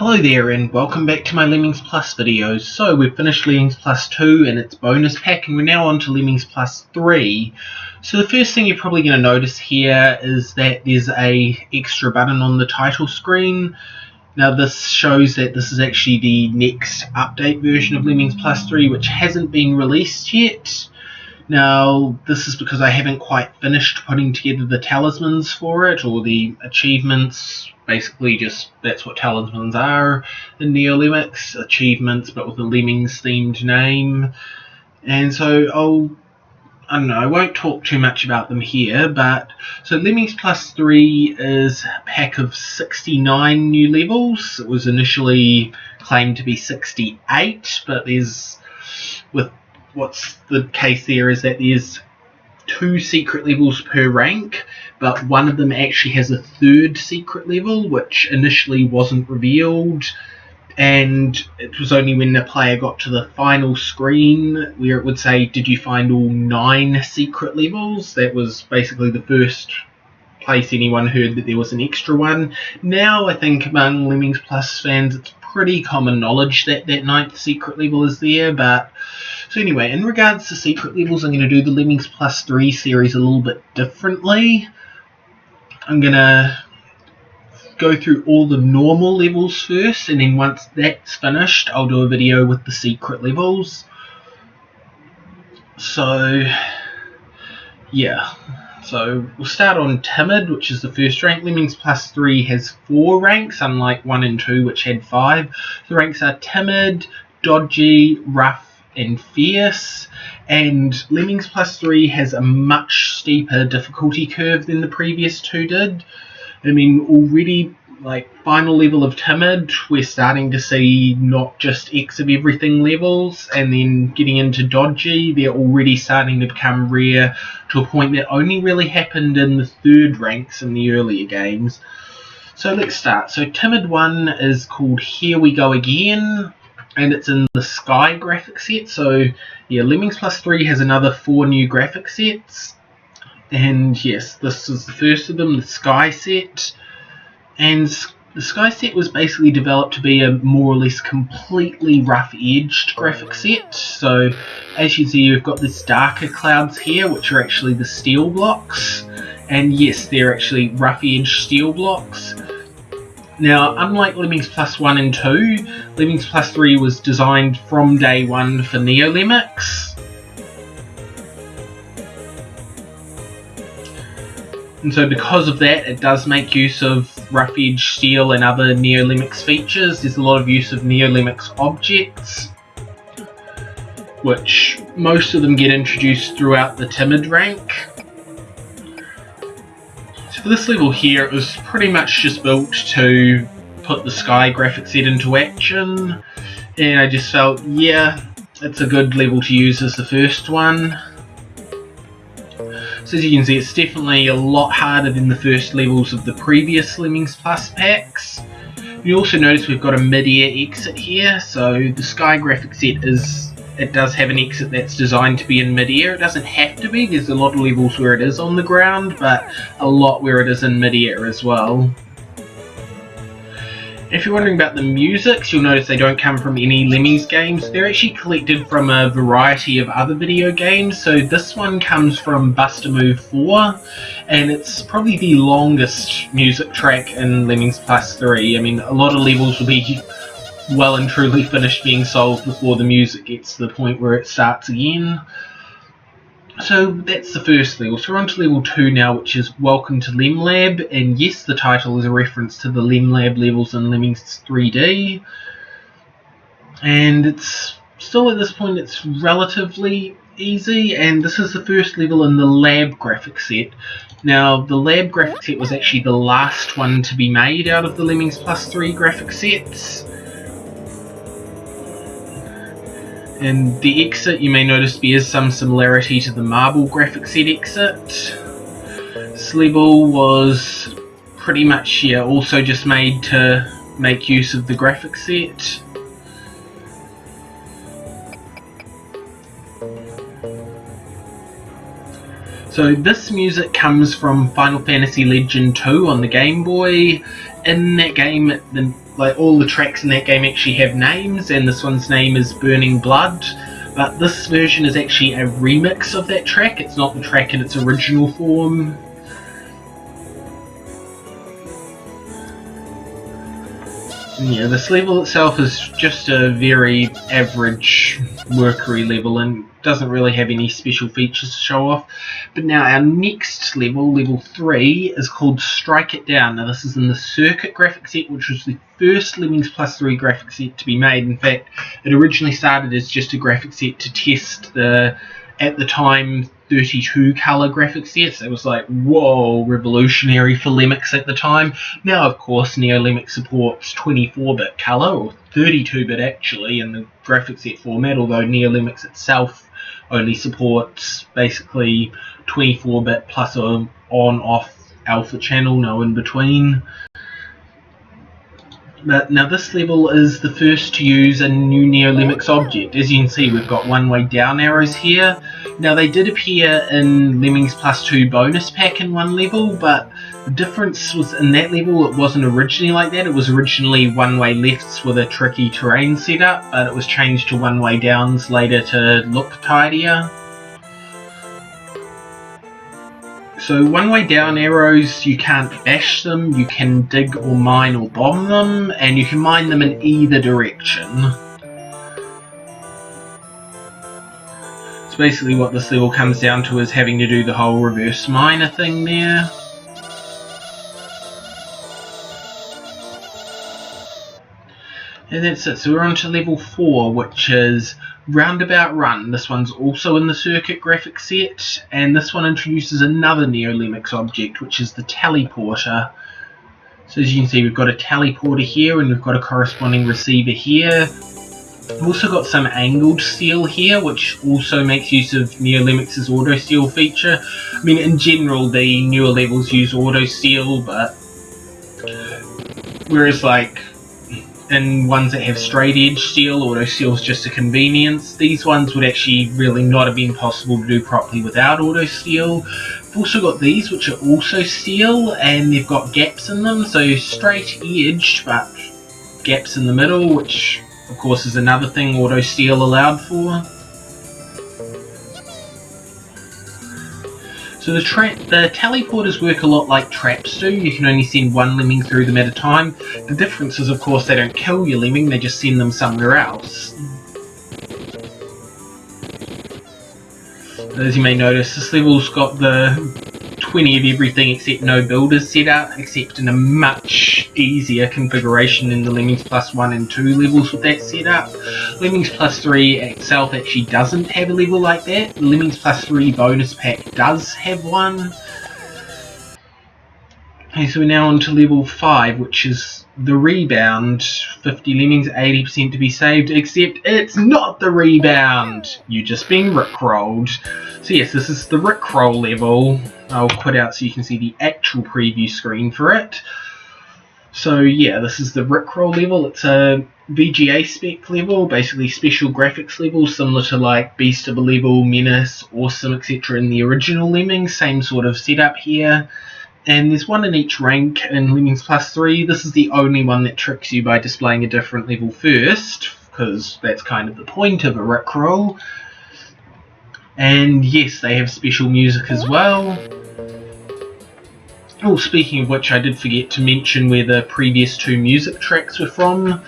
Hello there and welcome back to my Lemmings Plus videos. So we've finished Lemmings Plus 2 and its bonus pack, and we're now on to Lemmings Plus 3. So the first thing you're probably going to notice here is that there's a extra button on the title screen. Now this shows that this is actually the next update version of Lemmings Plus 3, which hasn't been released yet. Now this is because I haven't quite finished putting together the talismans for it, or the achievements. Basically just, that's what talismans are in Lemmings, achievements but with a Lemmings themed name. And so I don't know, I won't talk too much about them here, but so Lemmings Plus 3 is a pack of 69 new levels. It was initially claimed to be 68, but what's the case there is that there's 2 secret levels per rank, but one of them actually has a 3rd secret level, which initially wasn't revealed, and it was only when the player got to the final screen where it would say, did you find all 9 secret levels? That was basically the first place anyone heard that there was an extra one. Now I think among Lemmings Plus fans it's pretty common knowledge that that 9th secret level is there. But so anyway, in regards to secret levels, I'm going to do the Lemmings Plus 3 series a little bit differently. I'm going to go through all the normal levels first, and then once that's finished I'll do a video with the secret levels. So yeah, so we'll start on Timid, which is the first rank. Lemmings Plus 3 has 4 ranks, unlike 1 and 2 which had 5. The ranks are Timid, Dodgy, Rough and Fierce, and Lemmings Plus 3 has a much steeper difficulty curve than the previous 2 did. I mean, already, like, final level of Timid, we're starting to see not just X of everything levels, and then getting into Dodgy, they're already starting to become rare to a point that only really happened in the 3rd ranks in the earlier games. So let's start. So Timid 1 is called Here We Go Again, and it's in the Sky graphic set. So yeah, Lemmings Plus 3 has another 4 new graphic sets, and yes, this is the first of them, the Sky set. And the Sky set was basically developed to be a more or less completely rough-edged graphic set. So as you see, you've got this darker clouds here, which are actually the steel blocks, and yes, they're actually rough-edged steel blocks. Now, unlike Lemmings Plus 1 and 2, Lemmings Plus 3 was designed from day one for Neo-Lemmings. And so because of that, it does make use of rough-edged steel and other Neo-Lemmings features. There's a lot of use of Neo-Lemmings objects, which most of them get introduced throughout the Timid rank. So for this level here, it was pretty much just built to put the Sky graphic set into action, and I just felt, yeah, it's a good level to use as the first one. So as you can see, it's definitely a lot harder than the first levels of the previous Lemmings Plus packs. You also notice we've got a mid-air exit here, so the Sky graphic set does have an exit that's designed to be in mid-air. It doesn't have to be, there's a lot of levels where it is on the ground, but a lot where it is in mid-air as well. If you're wondering about the musics, you'll notice they don't come from any Lemmings games. They're actually collected from a variety of other video games. So this one comes from Buster Move 4, and it's probably the longest music track in Lemmings Plus 3. I mean, a lot of levels will be well and truly finished being solved before the music gets to the point where it starts again. So that's the first level. So we're on to level 2 now, which is Welcome to Lemlab, and yes, the title is a reference to the Lemlab levels in Lemmings 3D. And it's still, at this point, it's relatively easy, and this is the first level in the Lab graphic set. Now, the Lab graphic set was actually the last one to be made out of the Lemmings Plus 3 graphic sets. And the exit, you may notice, bears some similarity to the Marble graphic set exit. This level was pretty much, yeah, also just made to make use of the graphic set. So this music comes from Final Fantasy Legend 2 on the Game Boy. In that game, like all the tracks in that game actually have names, and this one's name is Burning Blood. But this version is actually a remix of that track. It's not the track in its original form. Yeah, this level itself is just a very average workery level and doesn't really have any special features to show off. But now our next level, level 3, is called Strike It Down. Now this is in the Circuit graphic set, which was the first Lemmings Plus III graphic set to be made. In fact, it originally started as just a graphic set to test the, at the time, 32 colour graphic sets. It was like, whoa, revolutionary for Lemmings at the time. Now, of course, Lemmings supports 24-bit colour, or 32-bit actually, in the graphic set format, although Lemmings itself only supports basically 24-bit plus an on-off alpha channel, no in between. But now this level is the first to use a new Lemmings object. As you can see, we've got one-way down arrows here. Now they did appear in Lemmings Plus 2 bonus pack in one level, but the difference was in that level it wasn't originally like that. It was originally one-way lefts with a tricky terrain setup, but it was changed to one-way downs later to look tidier. So one-way down arrows, you can't bash them, you can dig or mine or bomb them, and you can mine them in either direction. So basically what this level comes down to is having to do the whole reverse miner thing there. And that's it, so we're on to level 4, which is Roundabout Run. This one's also in the Circuit graphic set, and this one introduces another Lemmings object, which is the Teleporter. So as you can see, we've got a teleporter here, and we've got a corresponding receiver here. We've also got some angled steel here, which also makes use of Lemmings' auto steel feature. I mean, in general, the newer levels use auto steel, but whereas like in ones that have straight edge steel, auto steel is just a convenience. These ones would actually really not have been possible to do properly without auto steel. We've also got these, which are also steel, and they've got gaps in them, so straight edged, but gaps in the middle, which of course is another thing auto steel allowed for. So the teleporters work a lot like traps do. You can only send one lemming through them at a time. The difference is, of course, they don't kill your lemming, they just send them somewhere else. As you may notice, this level's got the 20 of everything except no builders set up, except in a much easier configuration than the Lemmings Plus 1 and 2 levels with that setup. Lemmings Plus 3 itself actually doesn't have a level like that. The Lemmings Plus 3 bonus pack does have one. Okay, so we're now on to level 5, which is the Rebound. 50 lemmings, 80% to be saved, except it's not the Rebound! You're just being rickrolled. So yes, this is the Rickroll level. I'll quit out so you can see the actual preview screen for it. So yeah, this is the Rickroll level. It's a VGA spec level, basically special graphics level, similar to like Beast of a Level, Menace, Awesome, etc. in the original Lemmings. Same sort of setup here. And there's one in each rank in Lemmings Plus 3. This is the only one that tricks you by displaying a different level first, because that's kind of the point of a Rickroll. And yes, they have special music as well. Oh, speaking of which, I did forget to mention where the previous 2 music tracks were from.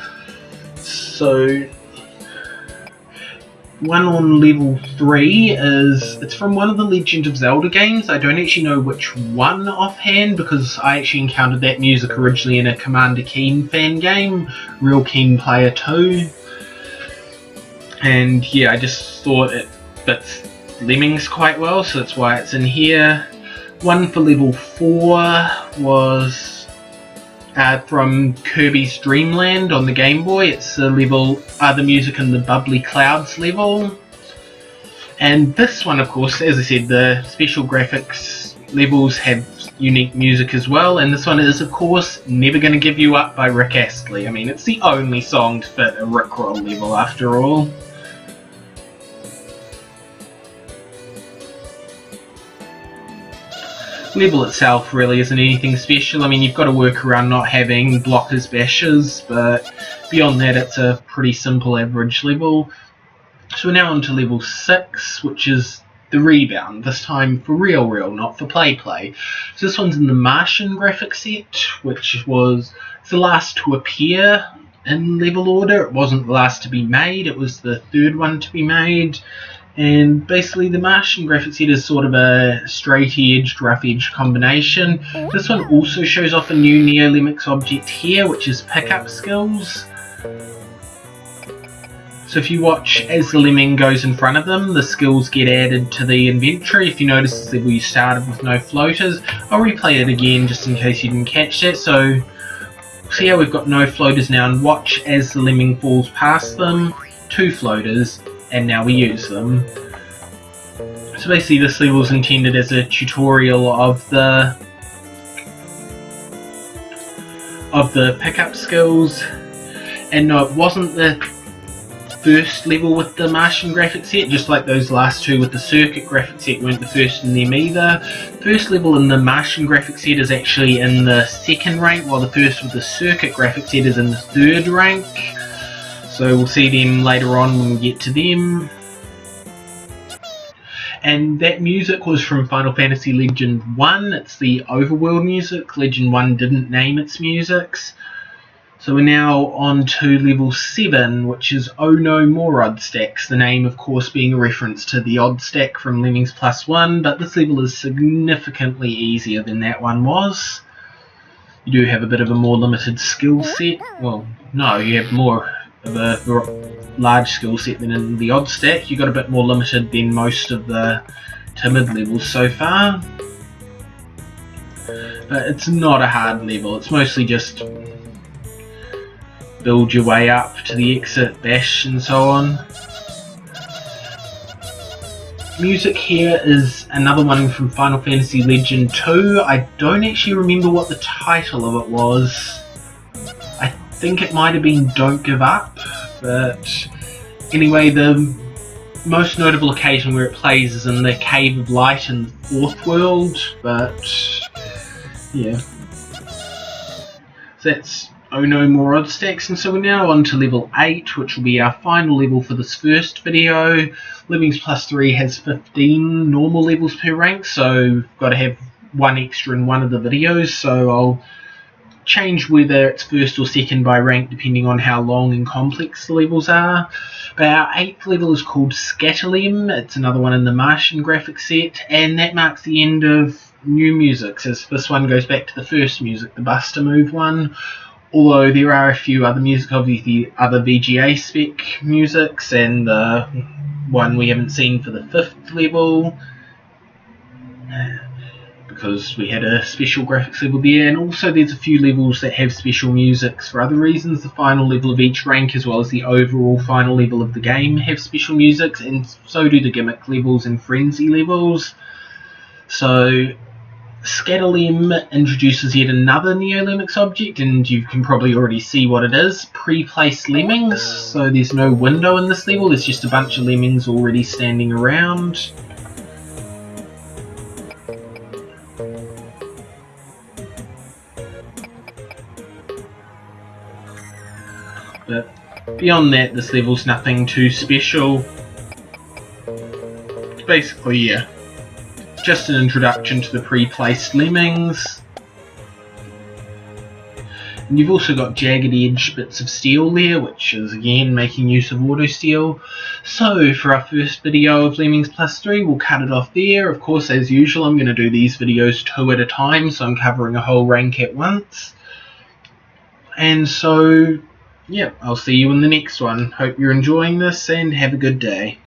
So, one on level 3 it's from one of the Legend of Zelda games. I don't actually know which one offhand, because I actually encountered that music originally in a Commander Keen fan game, Real Keen Player 2. And yeah, I just thought it fits Lemmings quite well, so that's why it's in here. One for level 4 was from Kirby's Dream Land on the Game Boy. It's the music in the Bubbly Clouds level. And this one, of course, as I said, the special graphics levels have unique music as well. And this one is, of course, Never Gonna Give You Up by Rick Astley. I mean, it's the only song to fit a Rickroll level after all. level itself really isn't anything special. I mean, you've got to work around not having blockers bashes, but beyond that it's a pretty simple average level. So we're now on to level 6, which is the rebound, this time for real, not for play. So this one's in the Martian graphic set, which was the last to appear in level order. It wasn't the last to be made, it was the third one to be made. And basically the Martian graphic set is sort of a straight-edged, rough-edged combination. This one also shows off a new Lemmings object here, which is pickup skills. So if you watch as the lemming goes in front of them, the skills get added to the inventory. If you notice this level you started with no floaters, I'll replay it again just in case you didn't catch that. So see how we've got no floaters now, and watch as the lemming falls past them, 2 floaters, and now we use them. So basically this level is intended as a tutorial of the pickup skills. And no, it wasn't the first level with the Martian graphic set, just like those last 2 with the circuit graphic set weren't the first in them either. First level in the Martian graphic set is actually in the 2nd rank, while the first with the circuit graphic set is in the 3rd rank. So we'll see them later on when we get to them. And that music was from Final Fantasy Legend 1, it's the overworld music. Legend 1 didn't name its musics. So we're now on to level 7, which is Oh No More Odd Stacks, the name of course being a reference to the odd stack from Lemmings Plus 1, but this level is significantly easier than that one was. You do have a bit of a more limited skill set. Well, no, you have more of a large skill set than in the odd stack. You got a bit more limited than most of the Timid levels so far. But it's not a hard level, it's mostly just build your way up to the exit, bash and so on. Music here is another one from Final Fantasy Legend 2. I don't actually remember what the title of it was. I think it might have been Don't Give Up, but anyway, the most notable occasion where it plays is in the Cave of Light in the 4th world, but yeah. So that's Oh No More Odd Stacks, and so we're now on to level 8, which will be our final level for this first video. Lemmings Plus 3 has 15 normal levels per rank, so we've got to have one extra in one of the videos, so I'll change whether it's first or second by rank depending on how long and complex the levels are. But our 8th level is called Scatterlem. It's another one in the Martian graphic set, and that marks the end of new music, as this one goes back to the first music, the Buster Move one. Although there are a few other music, obviously other VGA spec musics, and the one we haven't seen for the 5th level, because we had a special graphics level there, and also there's a few levels that have special musics for other reasons. The final level of each rank, as well as the overall final level of the game, have special musics, and so do the gimmick levels and frenzy levels. So Scatterlem introduces yet another Lemmings object, and you can probably already see what it is. Pre-placed lemmings, so there's no window in this level, there's just a bunch of lemmings already standing around. But beyond that, this level's nothing too special. Basically, yeah, just an introduction to the pre-placed lemmings. And you've also got jagged edge bits of steel there, which is again making use of auto steel. So for our first video of Lemmings Plus 3, we'll cut it off there. Of course, as usual, I'm going to do these videos 2 at a time, so I'm covering a whole rank at once. And so, yeah, I'll see you in the next one. Hope you're enjoying this, and have a good day.